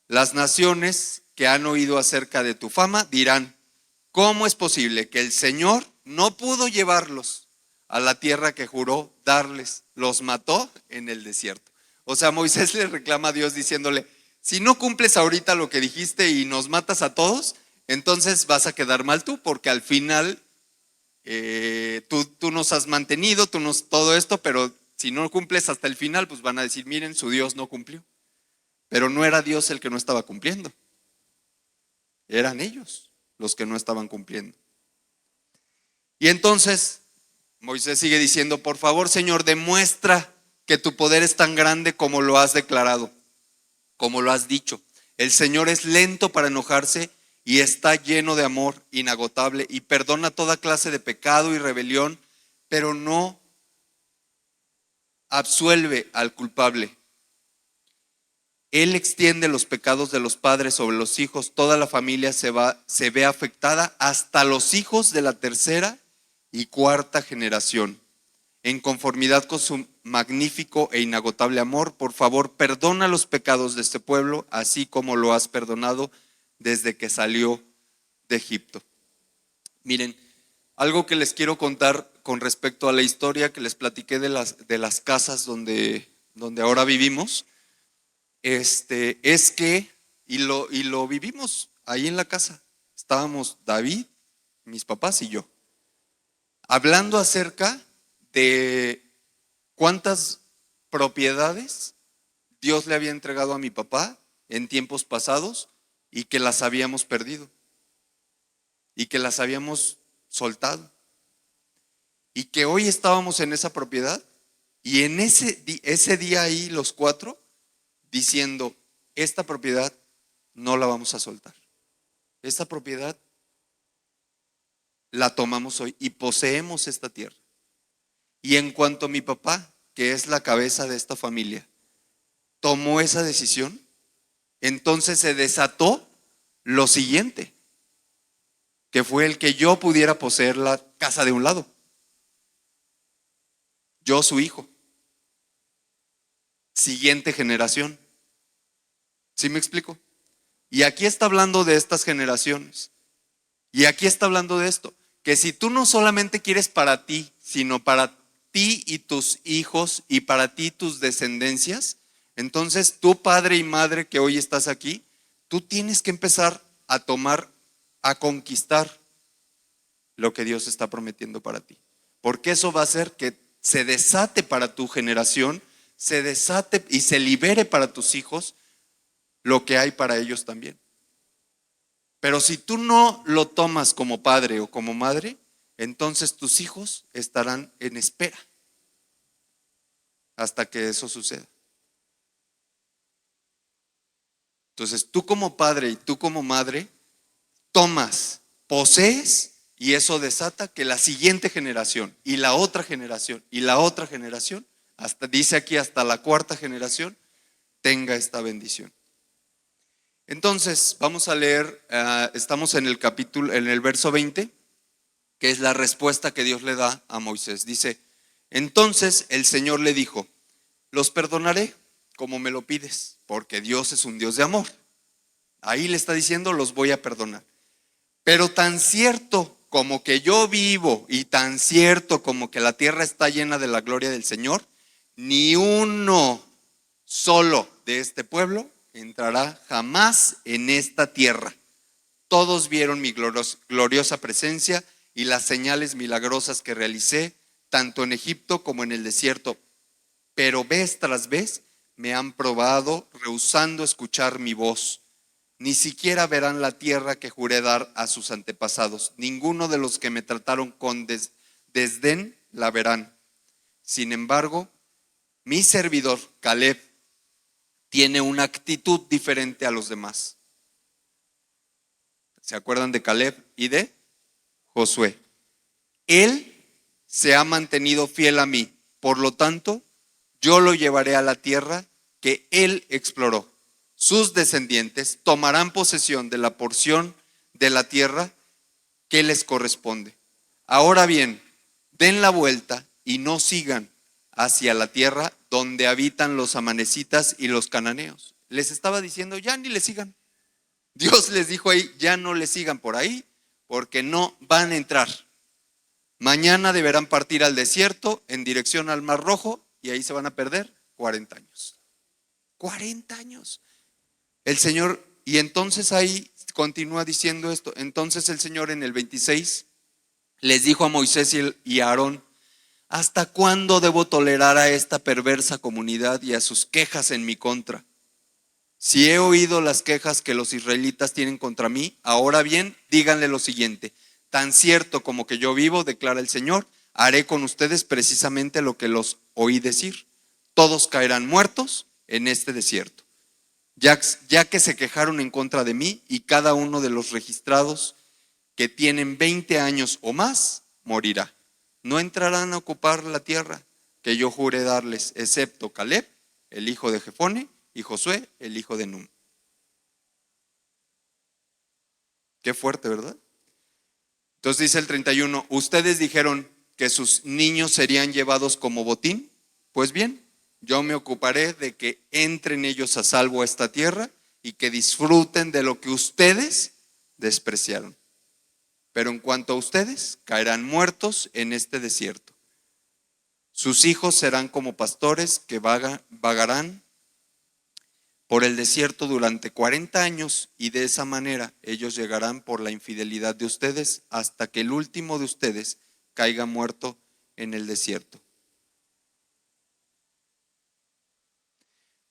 las naciones que han oído acerca de tu fama dirán, ¿cómo es posible que el Señor no pudo llevarlos a la tierra que juró darles? Los mató en el desierto. O sea, Moisés le reclama a Dios diciéndole, si no cumples ahorita lo que dijiste y nos matas a todos, entonces vas a quedar mal tú, porque al final tú nos has mantenido, todo esto, pero si no cumples hasta el final, pues van a decir, miren, su Dios no cumplió. Pero no era Dios el que no estaba cumpliendo, eran ellos los que no estaban cumpliendo. Y entonces Moisés sigue diciendo, por favor, Señor, demuestra que tu poder es tan grande como lo has declarado, como lo has dicho. El Señor es lento para enojarse y está lleno de amor inagotable y perdona toda clase de pecado y rebelión, pero no absuelve al culpable. Él extiende los pecados de los padres sobre los hijos, toda la familia se ve afectada, hasta los hijos de la tercera y cuarta generación. En conformidad con su magnífico e inagotable amor, por favor, perdona los pecados de este pueblo, así como lo has perdonado desde que salió de Egipto. Miren, algo que les quiero contar con respecto a la historia que les platiqué de las casas donde ahora vivimos, es que, y lo vivimos ahí en la casa, estábamos David, mis papás y yo, hablando acerca de cuántas propiedades Dios le había entregado a mi papá en tiempos pasados y que las habíamos perdido y que las habíamos soltado y que hoy estábamos en esa propiedad y en ese día ahí los cuatro diciendo, esta propiedad no la vamos a soltar, esta propiedad la tomamos hoy y poseemos esta tierra. Y en cuanto mi papá, que es la cabeza de esta familia, tomó esa decisión, entonces se desató lo siguiente, que fue el que yo pudiera poseer la casa de un lado. Yo, su hijo. Siguiente generación. ¿Sí me explico? Y aquí está hablando de estas generaciones. Y aquí está hablando de esto, que si tú no solamente quieres para ti, sino para ti y tus hijos y para ti tus descendencias, entonces tú, padre y madre que hoy estás aquí, tú tienes que empezar a tomar, a conquistar lo que Dios está prometiendo para ti. Porque eso va a hacer que se desate para tu generación, se desate y se libere para tus hijos lo que hay para ellos también. Pero si tú no lo tomas como padre o como madre, entonces tus hijos estarán en espera hasta que eso suceda. Entonces tú como padre y tú como madre tomas, posees y eso desata que la siguiente generación y la otra generación y la otra generación, hasta dice aquí hasta la cuarta generación, tenga esta bendición. Entonces vamos a leer, estamos en el capítulo, en el verso 20, que es la respuesta que Dios le da a Moisés. Dice, entonces el Señor le dijo, los perdonaré como me lo pides, porque Dios es un Dios de amor. Ahí le está diciendo, los voy a perdonar. Pero tan cierto como que yo vivo y tan cierto como que la tierra está llena de la gloria del Señor, ni uno solo de este pueblo entrará jamás en esta tierra. Todos vieron mi gloriosa presencia y las señales milagrosas que realicé, tanto en Egipto como en el desierto. Pero vez tras vez me han probado, rehusando escuchar mi voz. Ni siquiera verán la tierra que juré dar a sus antepasados. Ninguno de los que me trataron con desdén la verán. Sin embargo, mi servidor, Caleb, tiene una actitud diferente a los demás. ¿Se acuerdan de Caleb y de Josué? Él se ha mantenido fiel a mí, por lo tanto, yo lo llevaré a la tierra que él exploró. Sus descendientes tomarán posesión de la porción de la tierra que les corresponde. Ahora bien, den la vuelta y no sigan hacia la tierra donde habitan los amanecitas y los cananeos. Les estaba diciendo, ya ni le sigan. Dios les dijo ahí, ya no le sigan por ahí, porque no van a entrar. Mañana deberán partir al desierto en dirección al Mar Rojo y ahí se van a perder 40 años. 40 años. El Señor Y entonces ahí continúa diciendo esto. Entonces el Señor en el 26 les dijo a Moisés y a Aarón: ¿hasta cuándo debo tolerar a esta perversa comunidad y a sus quejas en mi contra? Si he oído las quejas que los israelitas tienen contra mí, ahora bien, díganle lo siguiente: tan cierto como que yo vivo, declara el Señor, haré con ustedes precisamente lo que los oí decir. Todos caerán muertos en este desierto, ya que se quejaron en contra de mí, y cada uno de los registrados que tienen 20 años o más morirá. No entrarán a ocupar la tierra que yo juré darles, excepto Caleb, el hijo de Jefone, y Josué, el hijo de Nun. Qué fuerte, ¿verdad? Entonces dice el 31, ustedes dijeron que sus niños serían llevados como botín. Pues bien, yo me ocuparé de que entren ellos a salvo a esta tierra y que disfruten de lo que ustedes despreciaron. Pero en cuanto a ustedes, caerán muertos en este desierto. Sus hijos serán como pastores que vagarán por el desierto durante 40 años, y de esa manera ellos llegarán por la infidelidad de ustedes hasta que el último de ustedes caiga muerto en el desierto.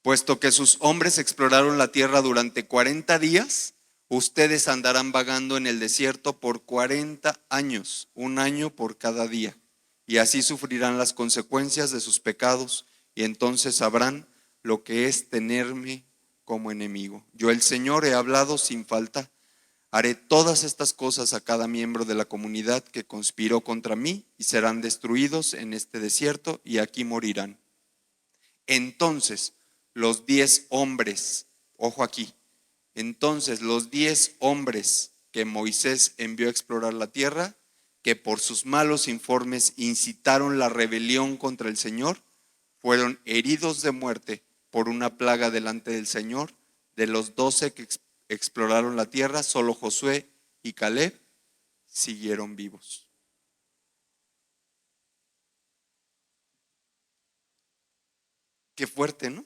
Puesto que sus hombres exploraron la tierra durante 40 días, ustedes andarán vagando en el desierto por 40 años, un año por cada día, y así sufrirán las consecuencias de sus pecados, y entonces sabrán lo que es tenerme como enemigo. Yo, el Señor, he hablado sin falta. Haré todas estas cosas a cada miembro de la comunidad que conspiró contra mí, y serán destruidos en este desierto, y aquí morirán. Entonces los 10 hombres, ojo aquí, entonces los 10 hombres que Moisés envió a explorar la tierra, que por sus malos informes incitaron la rebelión contra el Señor, fueron heridos de muerte por una plaga delante del Señor. De los 12 que exploraron la tierra, solo Josué y Caleb siguieron vivos. Qué fuerte, ¿no?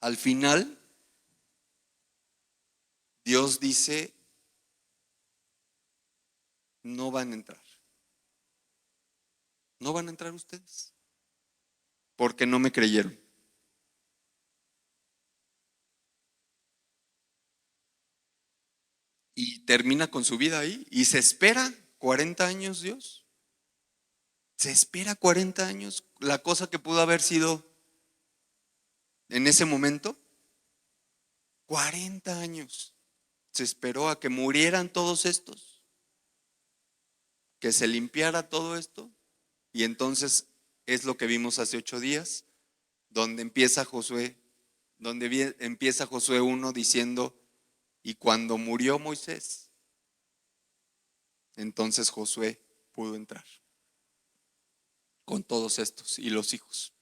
Al final, Dios dice: no van a entrar. No van a entrar ustedes, porque no me creyeron. Y termina con su vida ahí, y se espera 40 años Dios. Se espera 40 años. La cosa que pudo haber sido en ese momento, 40 años. Se esperó a que murieran todos estos, que se limpiara todo esto, y entonces es lo que vimos hace 8 días, donde empieza Josué, empieza Josué 1 diciendo: y cuando murió Moisés, entonces Josué pudo entrar con todos estos y los hijos.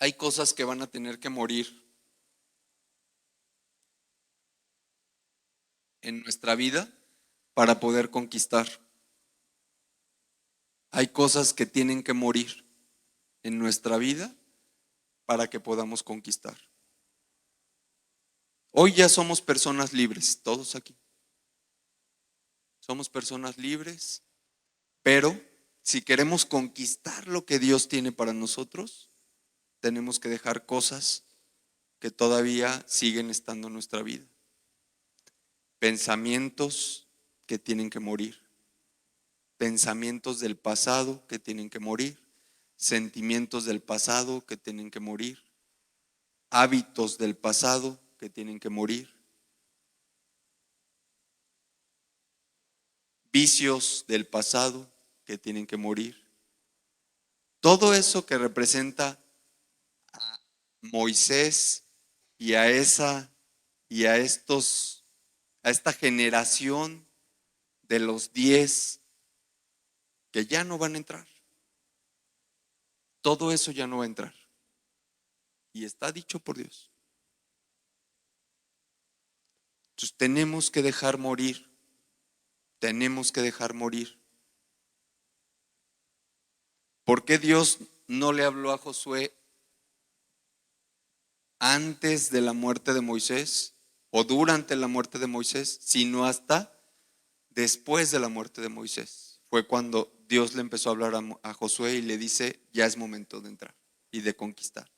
Hay cosas que van a tener que morir en nuestra vida para poder conquistar. Hay cosas que tienen que morir en nuestra vida para que podamos conquistar. Hoy ya somos personas libres, todos aquí. Somos personas libres, pero si queremos conquistar lo que Dios tiene para nosotros, tenemos que dejar cosas que todavía siguen estando en nuestra vida. Pensamientos que tienen que morir. Pensamientos del pasado que tienen que morir. Sentimientos del pasado que tienen que morir. Hábitos del pasado que tienen que morir. Vicios del pasado que tienen que morir. Todo eso que representa a Moisés y a esta generación de los 10 que ya no van a entrar. Todo eso ya no va a entrar. Y está dicho por Dios. Entonces tenemos que dejar morir. Tenemos que dejar morir. ¿Por qué Dios no le habló a Josué antes de la muerte de Moisés o durante la muerte de Moisés, sino hasta después de la muerte de Moisés. Fue cuando Dios le empezó a hablar a Josué y le dice, ya es momento de entrar y de conquistar.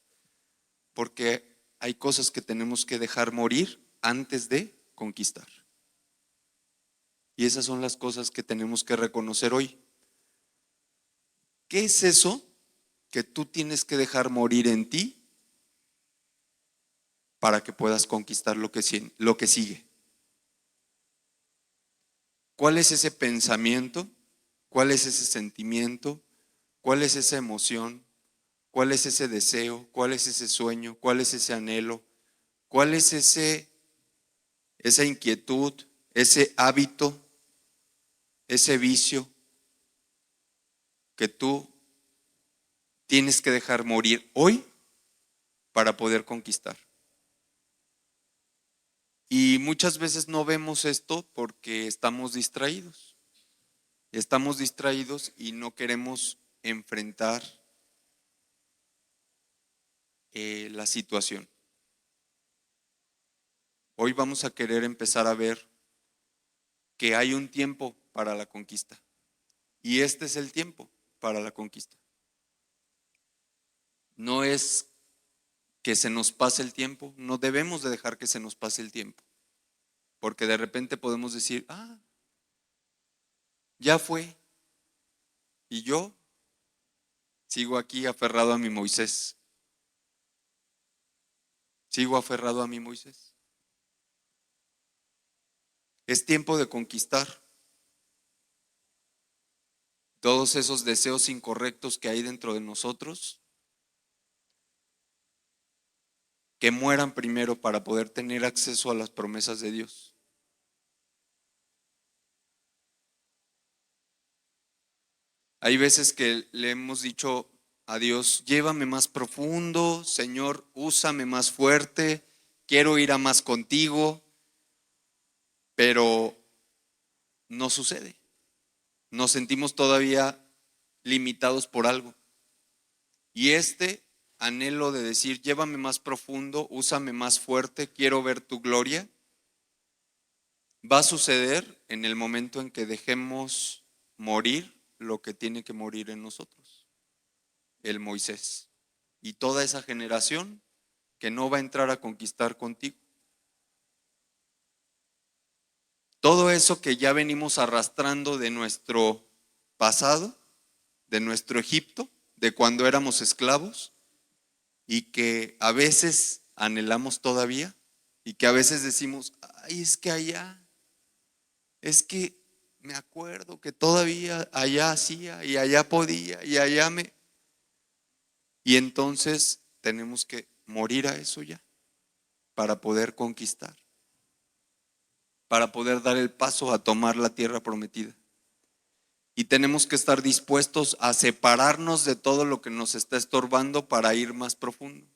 Porque hay cosas que tenemos que dejar morir antes de conquistar. Y esas son las cosas que tenemos que reconocer hoy. ¿Qué es eso que tú tienes que dejar morir en ti para que puedas conquistar lo que sigue? ¿Cuál es ese pensamiento? ¿Cuál es ese sentimiento? ¿Cuál es esa emoción? ¿Cuál es ese deseo? ¿Cuál es ese sueño? ¿Cuál es ese anhelo? ¿Cuál es esa inquietud, ese hábito, ese vicio que tú tienes que dejar morir hoy para poder conquistar? Y muchas veces no vemos esto porque estamos distraídos. Estamos distraídos y no queremos enfrentar la situación. Hoy vamos a querer empezar a ver que hay un tiempo para la conquista. Y este es el tiempo para la conquista. No es que se nos pase el tiempo, no debemos de dejar que se nos pase el tiempo. Porque de repente podemos decir, ya fue. Y yo sigo aquí aferrado a mi Moisés. Sigo aferrado a mi Moisés. Es tiempo de conquistar todos esos deseos incorrectos que hay dentro de nosotros, que mueran primero para poder tener acceso a las promesas de Dios. Hay veces que le hemos dicho a Dios, llévame más profundo, Señor, úsame más fuerte, quiero ir a más contigo, pero no sucede. Nos sentimos todavía limitados por algo. Y este anhelo de decir, llévame más profundo, úsame más fuerte, quiero ver tu gloria, va a suceder en el momento en que dejemos morir lo que tiene que morir en nosotros, el Moisés y toda esa generación que no va a entrar a conquistar contigo. Todo eso que ya venimos arrastrando de nuestro pasado, de nuestro Egipto, de cuando éramos esclavos y que a veces anhelamos todavía y que a veces decimos, ay, es que allá, es que me acuerdo que todavía allá hacía y allá podía y allá me... Y entonces tenemos que morir a eso ya para poder conquistar, para poder dar el paso a tomar la tierra prometida. Y tenemos que estar dispuestos a separarnos de todo lo que nos está estorbando para ir más profundo.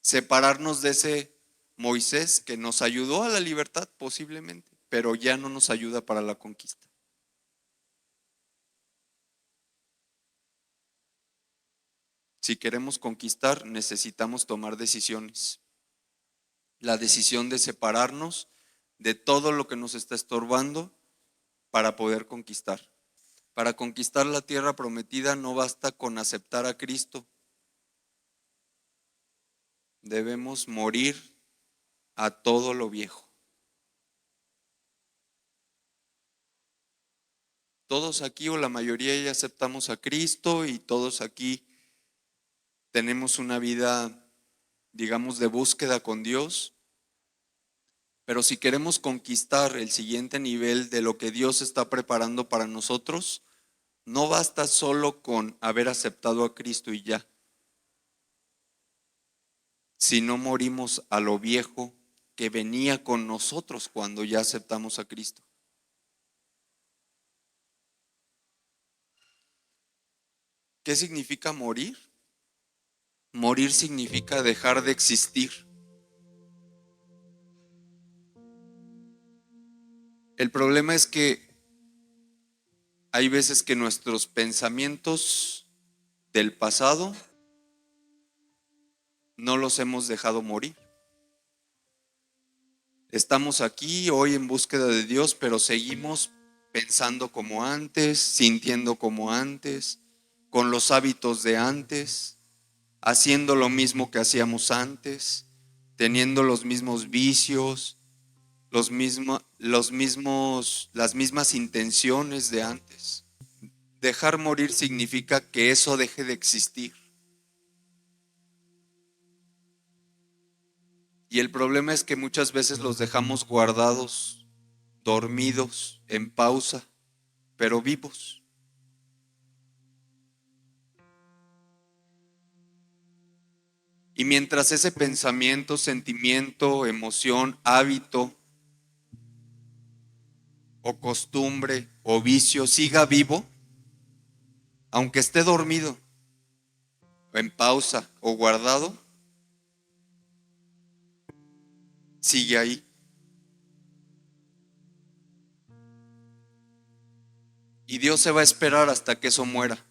Separarnos de ese Moisés que nos ayudó a la libertad posiblemente, pero ya no nos ayuda para la conquista. Si queremos conquistar, necesitamos tomar decisiones. La decisión de separarnos de todo lo que nos está estorbando para poder conquistar. Para conquistar la tierra prometida no basta con aceptar a Cristo. Debemos morir a todo lo viejo. Todos aquí o la mayoría ya aceptamos a Cristo y todos aquí tenemos una vida, digamos, de búsqueda con Dios. Pero si queremos conquistar el siguiente nivel de lo que Dios está preparando para nosotros, no basta solo con haber aceptado a Cristo y ya. Si no morimos a lo viejo que venía con nosotros cuando ya aceptamos a Cristo. ¿Qué significa morir? Morir significa dejar de existir. El problema es que hay veces que nuestros pensamientos del pasado no los hemos dejado morir. Estamos aquí hoy en búsqueda de Dios, pero seguimos pensando como antes, sintiendo como antes, con los hábitos de antes, haciendo lo mismo que hacíamos antes, teniendo los mismos vicios, las mismas intenciones de antes. Dejar morir significa que eso deje de existir. Y el problema es que muchas veces los dejamos guardados, dormidos, en pausa, pero vivos. Y mientras ese pensamiento, sentimiento, emoción, hábito o costumbre o vicio siga vivo, aunque esté dormido, en pausa o guardado, sigue ahí. Y Dios se va a esperar hasta que eso muera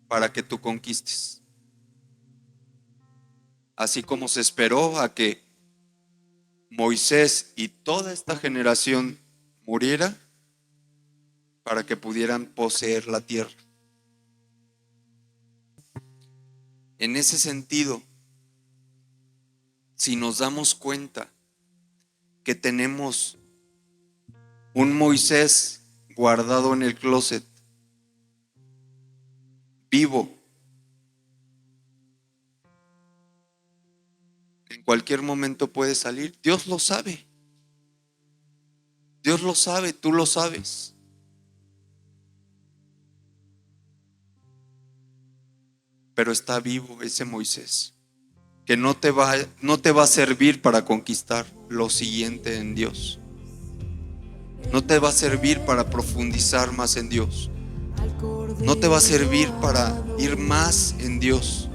para que tú conquistes. Así como se esperó a que Moisés y toda esta generación muriera para que pudieran poseer la tierra. En ese sentido, si nos damos cuenta que tenemos un Moisés guardado en el closet, vivo, en cualquier momento puede salir. Dios lo sabe. Dios lo sabe, tú lo sabes. Pero está vivo ese Moisés, que no te va a servir para conquistar lo siguiente en Dios. No te va a servir para profundizar más en Dios. No te va a servir para ir más en Dios.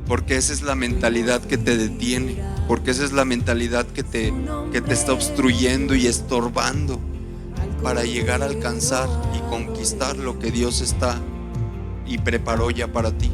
Porque esa es la mentalidad que te detiene. Porque esa es la mentalidad que te está obstruyendo y estorbando para llegar a alcanzar y conquistar lo que Dios está y preparó ya para ti.